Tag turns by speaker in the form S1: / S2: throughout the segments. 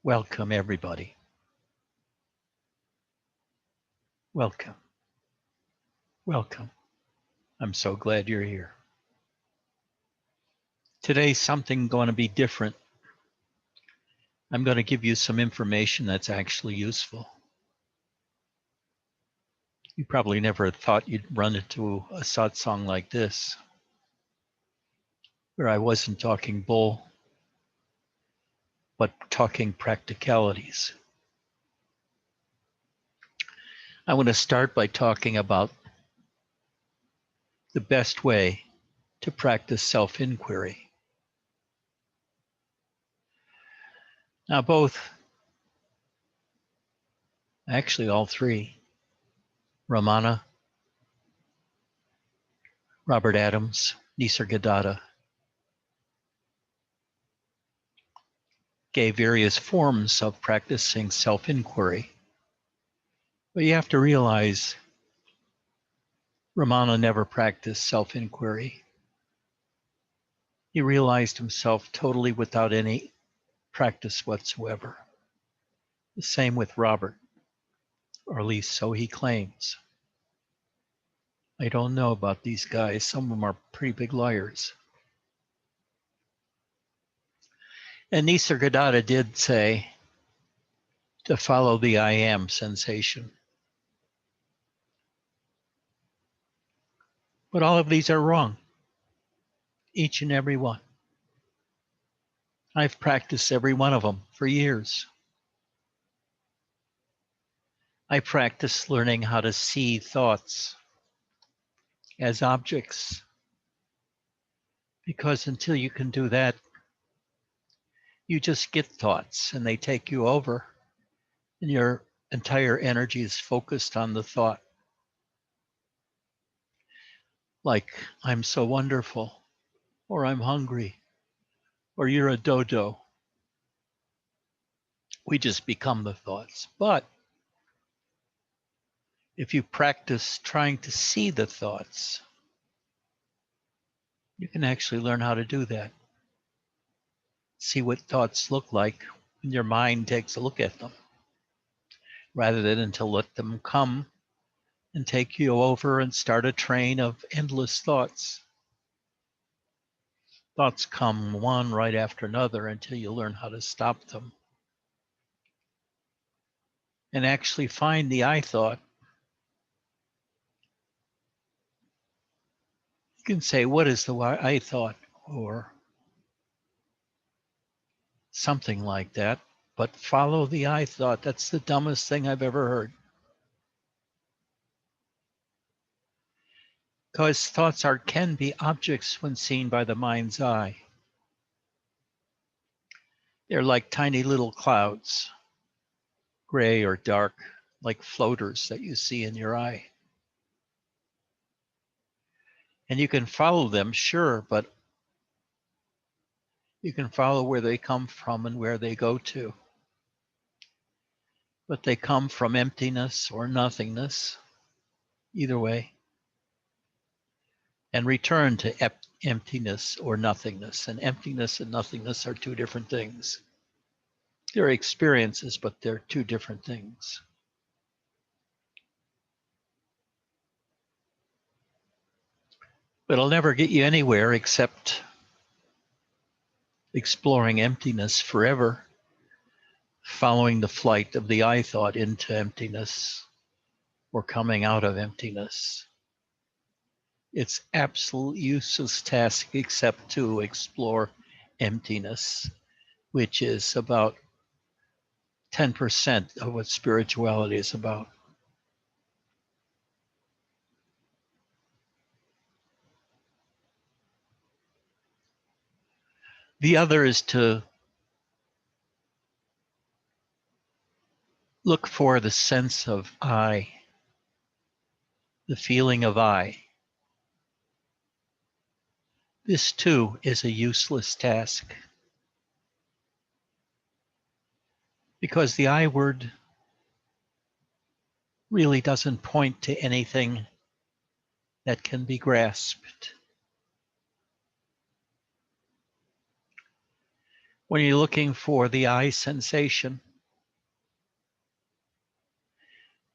S1: Welcome, everybody. Welcome. Welcome. I'm so glad you're here. Today's something going to be different. I'm going to give you some information that's actually useful. You probably never thought you'd run into a satsang like this, where I wasn't talking bull, but talking practicalities. I want to start by talking about the best way to practice self-inquiry. Now, actually all three, Ramana, Robert Adams, Nisargadatta, gave various forms of practicing self-inquiry. But you have to realize Ramana never practiced self-inquiry. He realized himself totally without any practice whatsoever. The same with Robert, or at least so he claims. I don't know about these guys. Some of them are pretty big liars. And Nisargadatta did say to follow the I am sensation. But all of these are wrong. Each and every one. I've practiced every one of them for years. I practiced learning how to see thoughts as objects. Because until you can do that, you just get thoughts and they take you over and your entire energy is focused on the thought. Like, I'm so wonderful, or I'm hungry, or you're a dodo. We just become the thoughts. But if you practice trying to see the thoughts, you can actually learn how to do that. See what thoughts look like when your mind takes a look at them, rather than to let them come and take you over and start a train of endless thoughts. Thoughts come one right after another until you learn how to stop them. And actually find the I thought. You can say, what is the I thought? Or something like that. But follow the I thought. That's the dumbest thing I've ever heard. Because thoughts can be objects when seen by the mind's eye. They're like tiny little clouds, gray or dark, like floaters that you see in your eye. And you can follow them, sure, but you can follow where they come from and where they go to. But they come from emptiness or nothingness, either way, and return to emptiness or nothingness. And emptiness and nothingness are two different things. They're experiences, but they're two different things. But it'll never get you anywhere except exploring emptiness forever, following the flight of the I thought into emptiness or coming out of emptiness. It's absolute useless task except to explore emptiness, which is about 10% of what spirituality is about. The other is to look for the sense of I, the feeling of I. This too is a useless task, because the I word really doesn't point to anything that can be grasped. When you're looking for the eye sensation,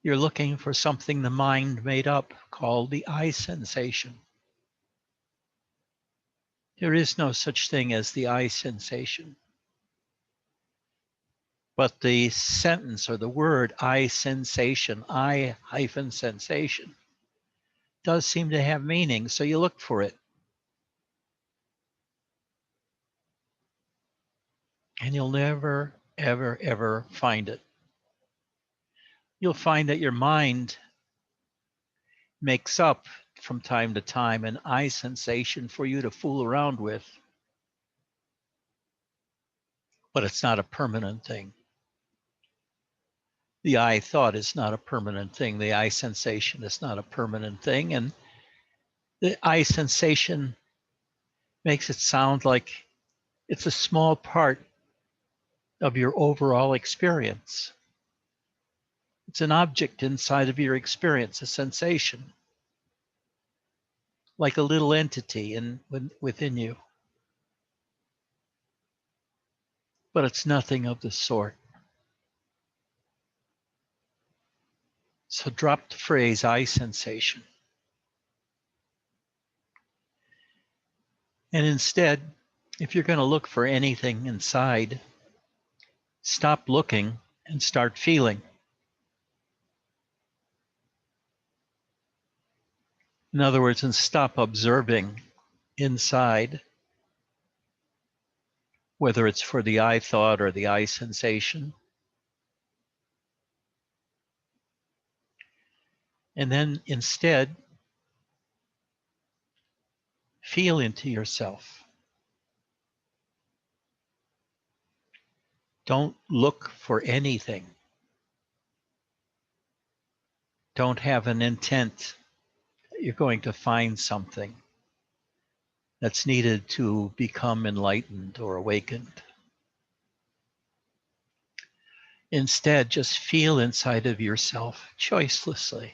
S1: you're looking for something the mind made up called the eye sensation. There is no such thing as the eye sensation. But the sentence or the word eye sensation, eye-sensation, does seem to have meaning, so you look for it. And you'll never, ever, ever find it. You'll find that your mind makes up from time to time an eye sensation for you to fool around with. But it's not a permanent thing. The eye thought is not a permanent thing. The eye sensation is not a permanent thing. And the eye sensation makes it sound like it's a small part of your overall experience. It's an object inside of your experience, a sensation, like a little entity within you. But it's nothing of the sort. So drop the phrase eye sensation. And instead, if you're going to look for anything inside, stop looking and start feeling. In other words, and stop observing inside, whether it's for the eye thought or the eye sensation. And then instead, feel into yourself. Don't look for anything. Don't have an intent that you're going to find something that's needed to become enlightened or awakened. Instead, just feel inside of yourself choicelessly.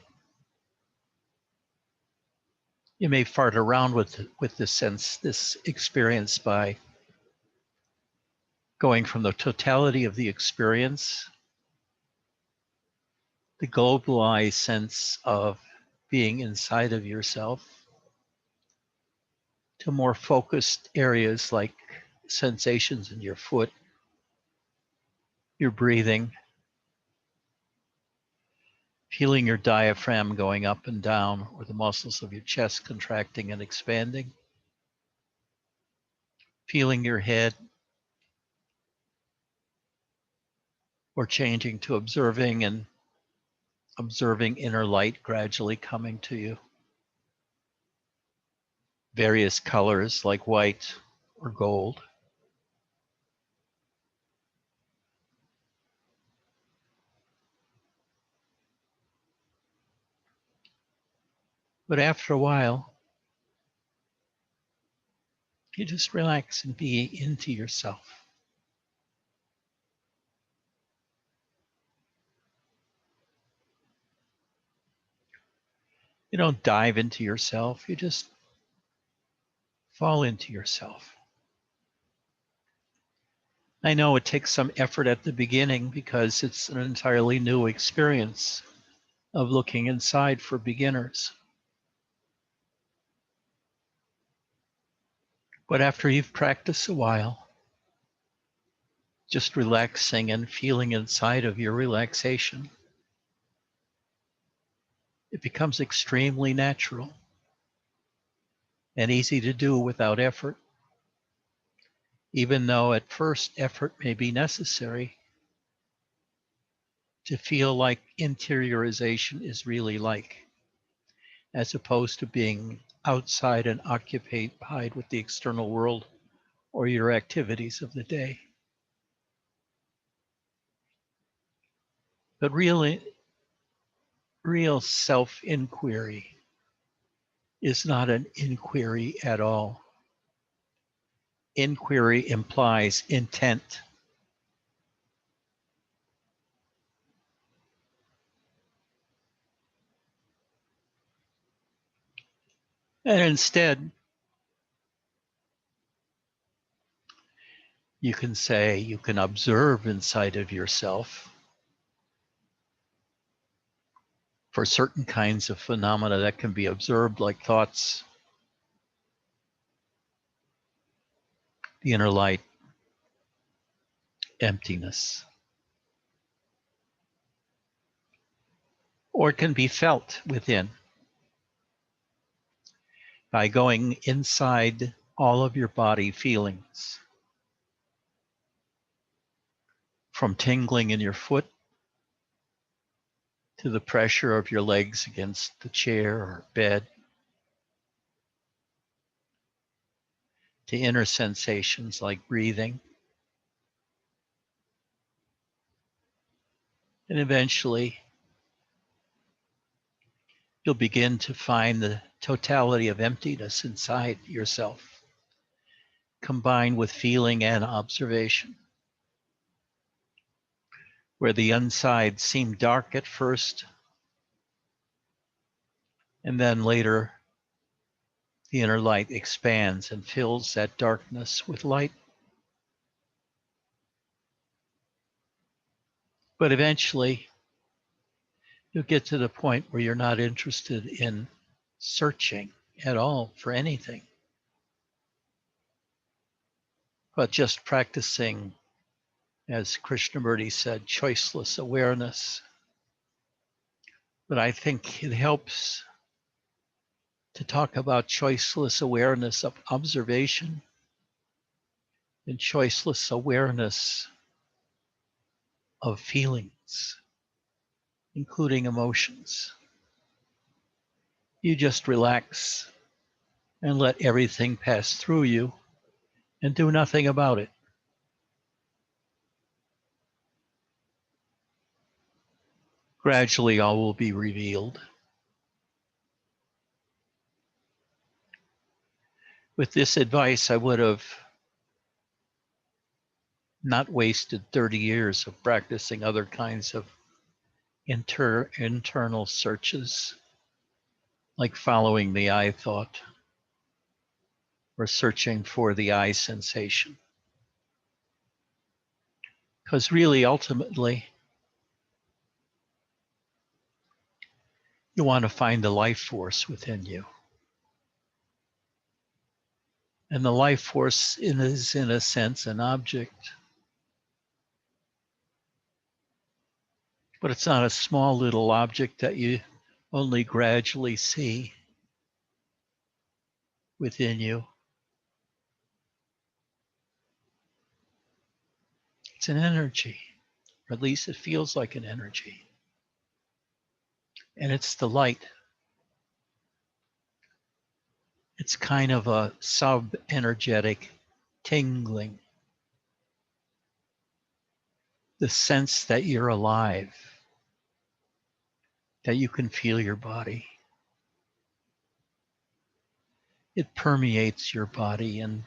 S1: You may fart around with this experience by going from the totality of the experience, the globalized sense of being inside of yourself, to more focused areas like sensations in your foot, your breathing, feeling your diaphragm going up and down, or the muscles of your chest contracting and expanding, feeling your head, or changing to observing and observing inner light gradually coming to you. Various colors like white or gold. But after a while, you just relax and be into yourself. You don't dive into yourself, you just fall into yourself. I know it takes some effort at the beginning because it's an entirely new experience of looking inside for beginners. But after you've practiced a while, just relaxing and feeling inside of your relaxation, it becomes extremely natural and easy to do without effort, even though at first effort may be necessary to feel like interiorization is really like, as opposed to being outside and occupied with the external world or your activities of the day. But real self-inquiry is not an inquiry at all. Inquiry implies intent. And instead, You can say, you can observe inside of yourself for certain kinds of phenomena that can be observed, like thoughts, the inner light, emptiness. Or it can be felt within by going inside all of your body feelings, from tingling in your foot to the pressure of your legs against the chair or bed, to inner sensations like breathing. And eventually, you'll begin to find the totality of emptiness inside yourself, combined with feeling and observation, where the inside seemed dark at first, and then later the inner light expands and fills that darkness with light. But eventually, you'll get to the point where you're not interested in searching at all for anything, but just practicing, as Krishnamurti said, choiceless awareness. But I think it helps to talk about choiceless awareness of observation and choiceless awareness of feelings, including emotions. You just relax and let everything pass through you and do nothing about it. Gradually, all will be revealed. With this advice, I would have not wasted 30 years of practicing other kinds of internal searches, like following the I thought or searching for the I sensation. Because really, ultimately, you want to find the life force within you. And the life force is, in a sense, an object. But it's not a small little object that you only gradually see within you. It's an energy, or at least it feels like an energy. And it's the light. It's kind of a sub-energetic tingling. The sense that you're alive, that you can feel your body. It permeates your body and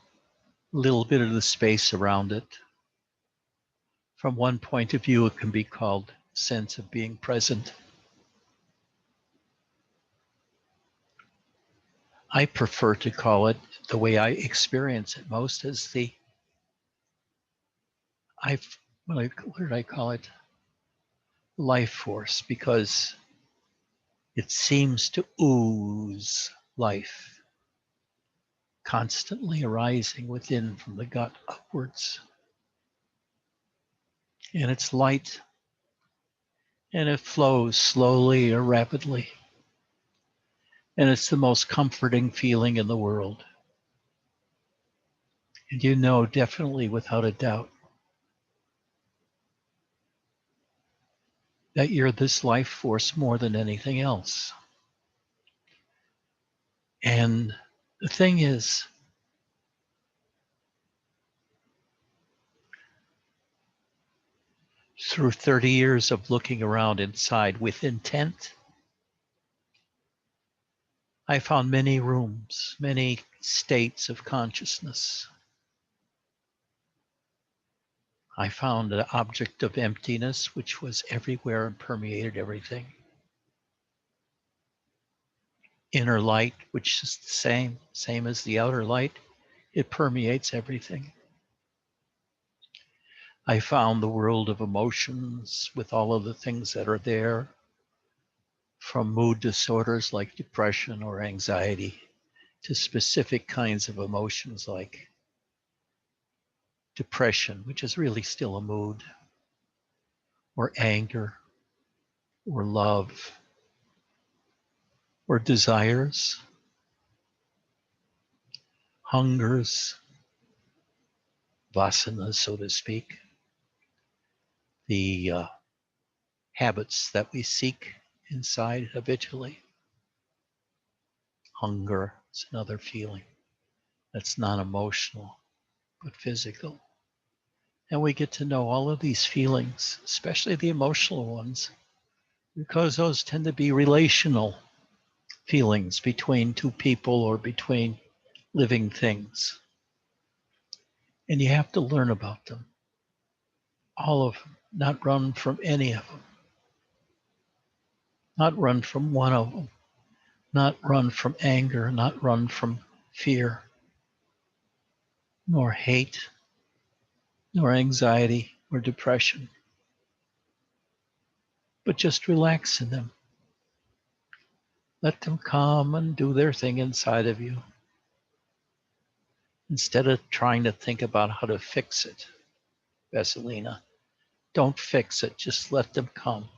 S1: a little bit of the space around it. From one point of view, it can be called sense of being present. I prefer to call it, the way I experience it most, as what did I call it? Life force, because it seems to ooze life, constantly arising within from the gut upwards. And it's light, and it flows slowly or rapidly. And it's the most comforting feeling in the world. And you know definitely, without a doubt, that you're this life force more than anything else. And the thing is, through 30 years of looking around inside with intent, I found many rooms, many states of consciousness. I found an object of emptiness, which was everywhere and permeated everything. Inner light, which is the same as the outer light. It permeates everything. I found the world of emotions with all of the things that are there, from mood disorders like depression or anxiety to specific kinds of emotions like depression, which is really still a mood, or anger, or love, or desires, hungers, vasanas, so to speak, the habits that we seek inside habitually. Hunger is another feeling that's not emotional, but physical. And we get to know all of these feelings, especially the emotional ones, because those tend to be relational feelings between two people or between living things. And you have to learn about them, all of them, not run from any of them, not run from one of them, not run from anger, not run from fear, nor hate, nor anxiety or depression, but just relax in them. Let them come and do their thing inside of you instead of trying to think about how to fix it. Vasilina, don't fix it, just let them come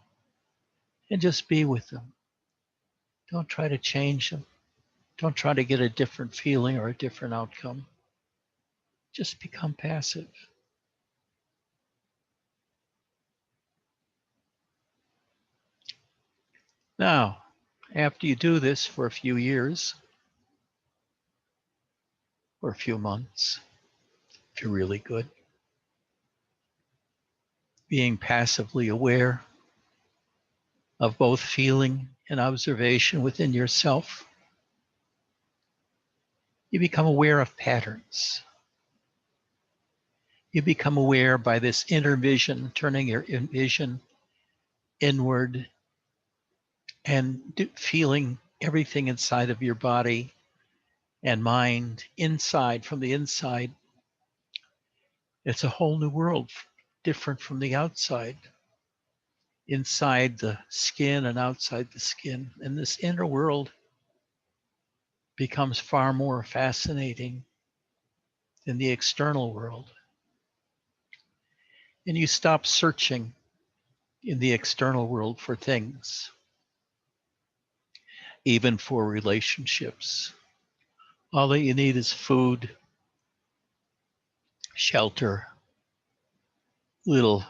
S1: and just be with them. Don't try to change them. Don't try to get a different feeling or a different outcome. Just become passive. Now, after you do this for a few years or a few months, if you're really good, being passively aware of both feeling and observation within yourself, you become aware of patterns. You become aware by this inner vision, turning your vision inward and feeling everything inside of your body and mind inside, from the inside. It's a whole new world, different from the outside. Inside the skin and outside the skin. And this inner world becomes far more fascinating than the external world. And you stop searching in the external world for things, even for relationships. All that you need is food, shelter, little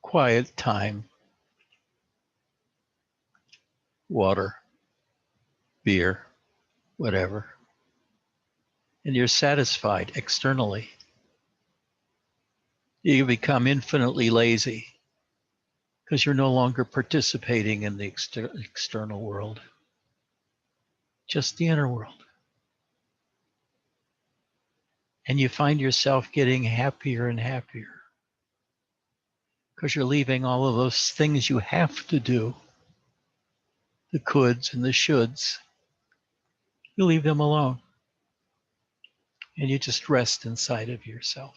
S1: quiet time, water, beer, whatever. And you're satisfied externally. You become infinitely lazy because you're no longer participating in the external world, just the inner world. And you find yourself getting happier and happier because you're leaving all of those things you have to do, the coulds and the shoulds. You leave them alone and you just rest inside of yourself.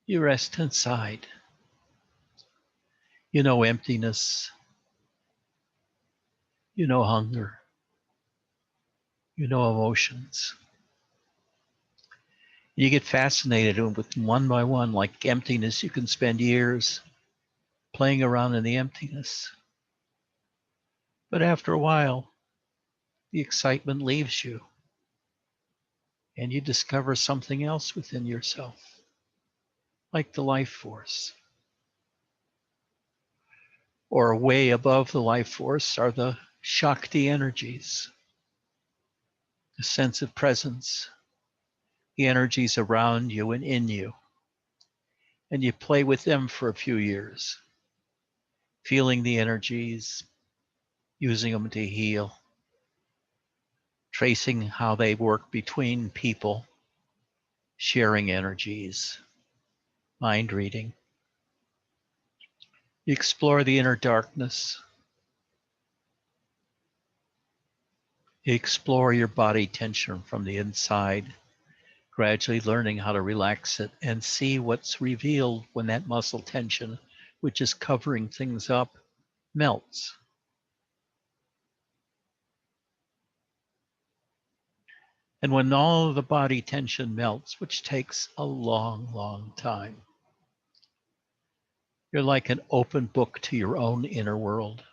S1: You rest inside. You know emptiness. You know hunger. You know emotions. You get fascinated with one by one, like emptiness. You can spend years playing around in the emptiness. But after a while, the excitement leaves you and you discover something else within yourself, like the life force. Or way above the life force are the Shakti energies, the sense of presence, the energies around you and in you. And you play with them for a few years, feeling the energies, using them to heal, tracing how they work between people, sharing energies, mind reading. You explore the inner darkness. You explore your body tension from the inside, gradually learning how to relax it and see what's revealed when that muscle tension, which is covering things up, melts. And when all of the body tension melts, which takes a long, long time, you're like an open book to your own inner world.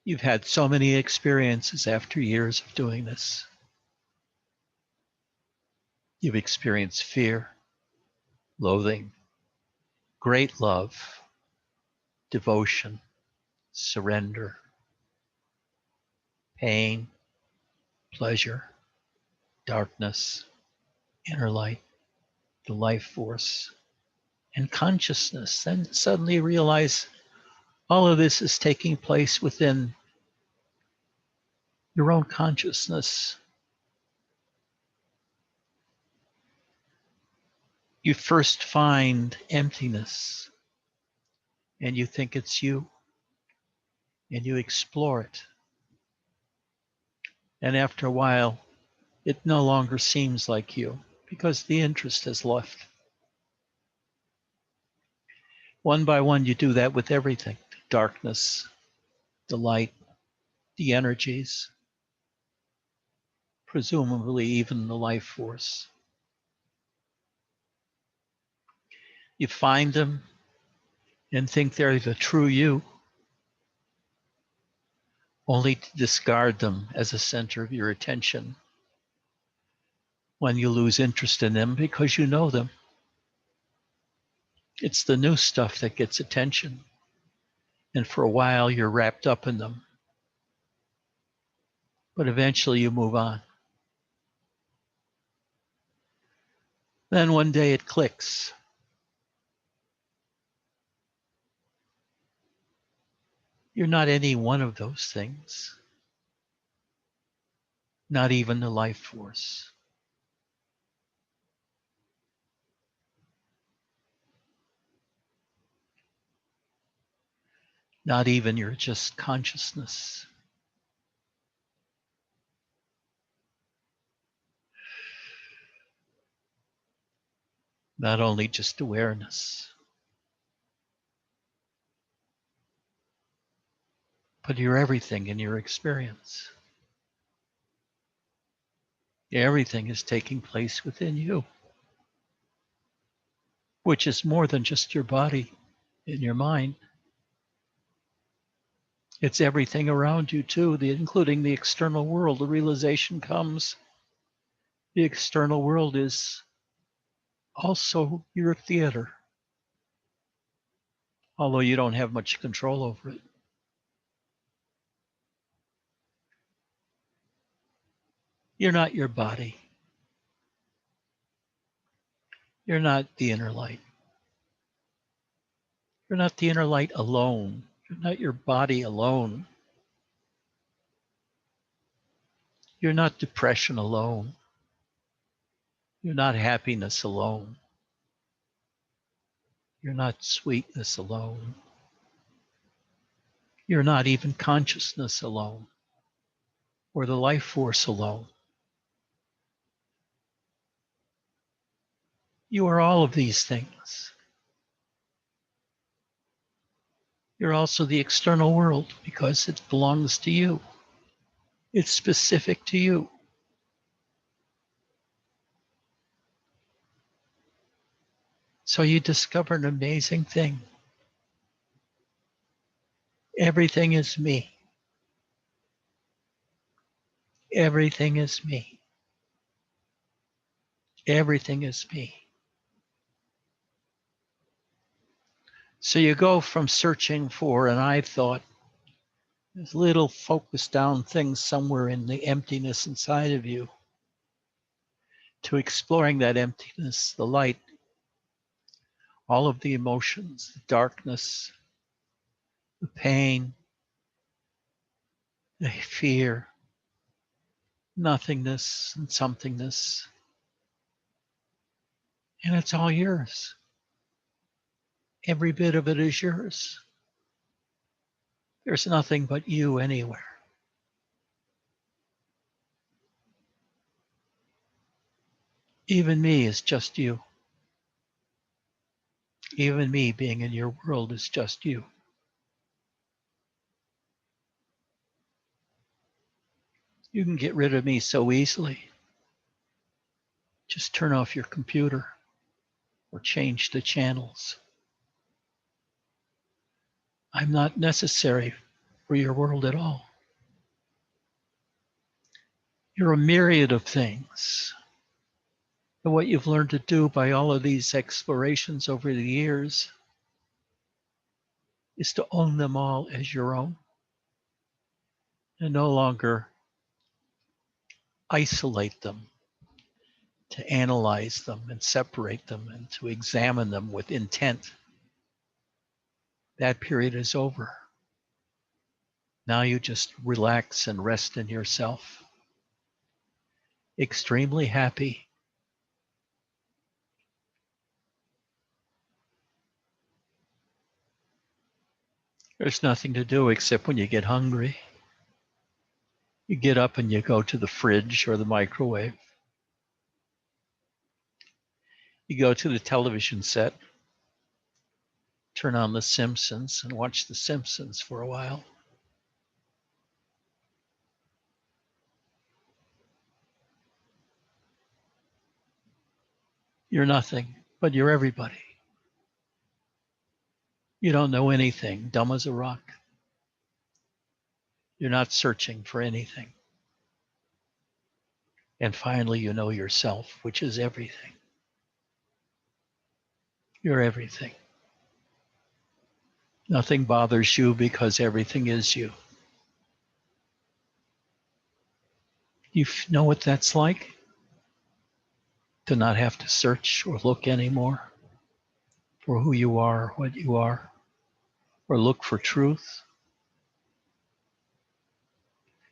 S1: You've had so many experiences after years of doing this. You've experienced fear, loathing, great love, devotion, surrender, pain, pleasure, darkness, inner light, the life force, and consciousness. Then suddenly realize all of this is taking place within your own consciousness. You first find emptiness and you think it's you and you explore it. And after a while, it no longer seems like you because the interest has left. One by one, you do that with everything: the darkness, the light, the energies, presumably even the life force. You find them and think they're the true you, only to discard them as a center of your attention when you lose interest in them because you know them. It's the new stuff that gets attention, and for a while you're wrapped up in them. But eventually you move on. Then one day it clicks. You're not any one of those things, not even the life force. Not even your just consciousness. Not only just awareness, but you're everything in your experience. Everything is taking place within you, which is more than just your body and your mind. It's everything around you too, including the external world. The realization comes, the external world is also your theater, although you don't have much control over it. You're not your body. You're not the inner light. You're not the inner light alone. You're not your body alone. You're not depression alone. You're not happiness alone. You're not sweetness alone. You're not even consciousness alone or the life force alone. You are all of these things. You're also the external world because it belongs to you. It's specific to you. So you discover an amazing thing. Everything is me. Everything is me. Everything is me. So you go from searching for an I thought, this little focused down thing somewhere in the emptiness inside of you, to exploring that emptiness, the light, all of the emotions, the darkness, the pain, the fear, nothingness and somethingness. And it's all yours. Every bit of it is yours. There's nothing but you anywhere. Even me is just you. Even me being in your world is just you. You can get rid of me so easily. Just turn off your computer or change the channels. I'm not necessary for your world at all. You're a myriad of things. And what you've learned to do by all of these explorations over the years is to own them all as your own and no longer isolate them, to analyze them and separate them and to examine them with intent. That period is over. Now you just relax and rest in yourself. Extremely happy. There's nothing to do except when you get hungry. You get up and you go to the fridge or the microwave. You go to the television set, turn on The Simpsons and watch The Simpsons for a while. You're nothing, but you're everybody. You don't know anything, dumb as a rock. You're not searching for anything. And finally, you know yourself, which is everything. You're everything. Nothing bothers you because everything is you. You know what that's like? To not have to search or look anymore for who you are, what you are, or look for truth.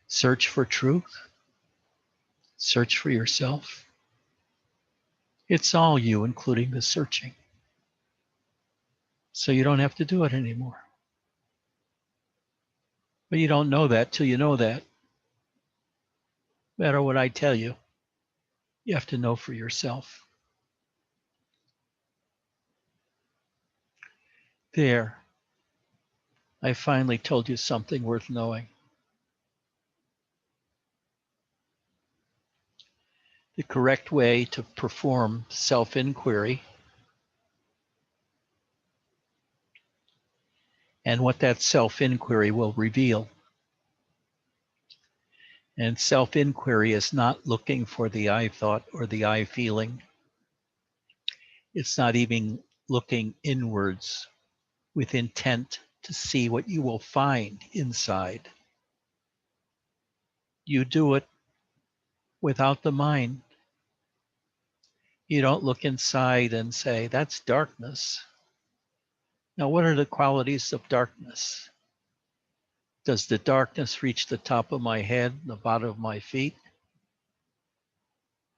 S1: Search for truth. Search for yourself. It's all you, including the searching. So you don't have to do it anymore. But you don't know that till you know that. No matter what I tell you, you have to know for yourself. There, I finally told you something worth knowing. The correct way to perform self-inquiry and what that self-inquiry will reveal. And self-inquiry is not looking for the I thought or the I feeling. It's not even looking inwards with intent to see what you will find inside. You do it without the mind. You don't look inside and say, that's darkness. Now, what are the qualities of darkness? Does the darkness reach the top of my head and the bottom of my feet?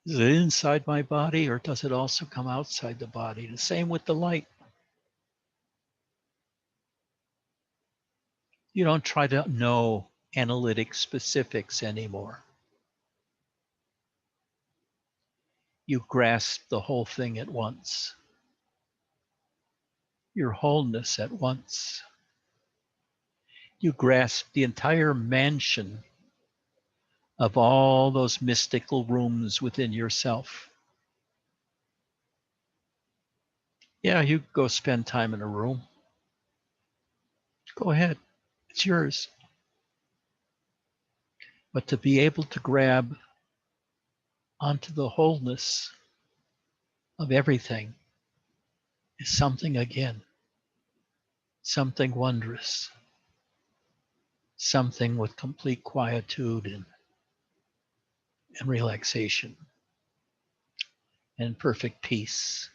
S1: Is it inside my body or does it also come outside the body? The same with the light. You don't try to know analytic specifics anymore. You grasp the whole thing at once. Your wholeness at once. You grasp the entire mansion of all those mystical rooms within yourself. Yeah, you go spend time in a room. Go ahead, it's yours. But to be able to grab onto the wholeness of everything is something again, something wondrous, something with complete quietude and relaxation and perfect peace.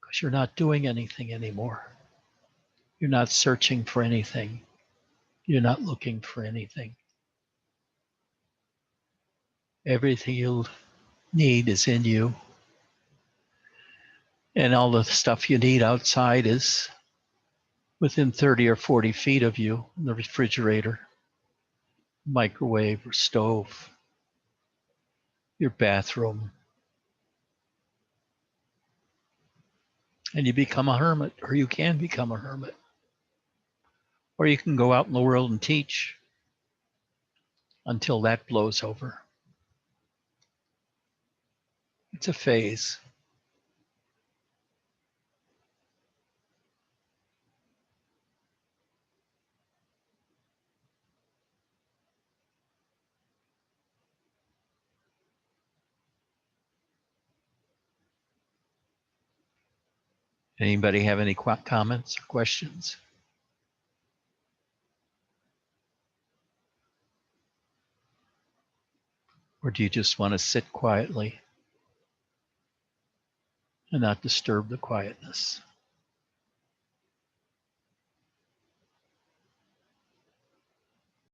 S1: Because you're not doing anything anymore. You're not searching for anything. You're not looking for anything. Everything you need is in you. And all the stuff you need outside is within 30 or 40 feet of you, the refrigerator, microwave or stove, your bathroom, and you become a hermit, or you can become a hermit. Or you can go out in the world and teach until that blows over. It's a phase. Anybody have any comments or questions? Or do you just want to sit quietly and not disturb the quietness?